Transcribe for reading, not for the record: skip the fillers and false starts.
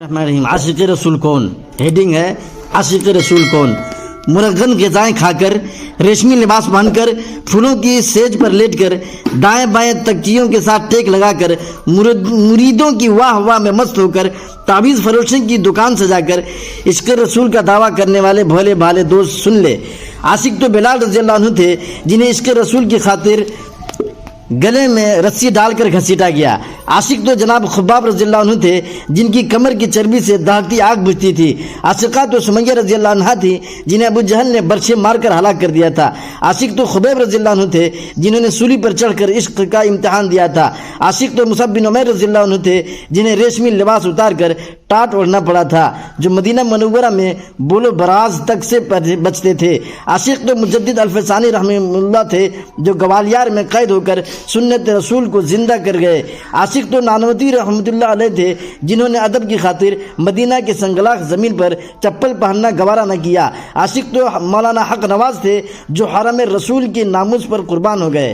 الرحمن الرحیم عاشق رسول کون؟ ہیڈنگ ہے عاشق رسول کون؟ مرغن غذائیں کھا کر، ریشمی لباس پہن کر، پھولوں کی سیج پر لیٹ کر، دائیں بائیں تکیوں کے ساتھ ٹیک لگا کر، مریدوں کی واہ واہ میں مست ہو کر، تعویذ فروشی کی دکان سجا کر عشق رسول کا دعویٰ کرنے والے بھولے بھالے دوست سن لے۔ عاشق تو بلال رضی اللہ عنہ تھے جنہیں عشق رسول کی خاطر گلے میں رسی ڈال کر گھسیٹا گیا۔ عاشق تو جناب خباب رضی اللہ عنہ تھے جن کی کمر کی چربی سے دہتی آگ بجھتی تھی۔ عاشقہ تو سمیہ رضی اللہ عنہ تھی جنہیں ابو جہل نے برچے مار کر ہلاک کر دیا تھا۔ عاشق تو خبیب رضی اللہ عنہ تھے جنہوں نے سولی پر چڑھ کر عشق کا امتحان دیا تھا۔ عاشق تو مصعب بن عمیر رضی اللہ عنہ تھے جنہیں ریشمی لباس اتار کر ٹاٹ اوڑھنا پڑا تھا، جو مدینہ منورہ میں بول و براز تک سے بچتے تھے۔ عاشق تو مجدد الفسانی رحمہ اللہ تھے جو گوالیار میں قید ہو کر سنت رسول کو زندہ کر گئے۔ عاشق تو نانوتی رحمۃ اللہ علیہ تھے جنہوں نے ادب کی خاطر مدینہ کے سنگلاخ زمین پر چپل پہننا گوارا نہ کیا۔ عاشق تو مولانا حق نواز تھے جو حرم رسول کے ناموس پر قربان ہو گئے۔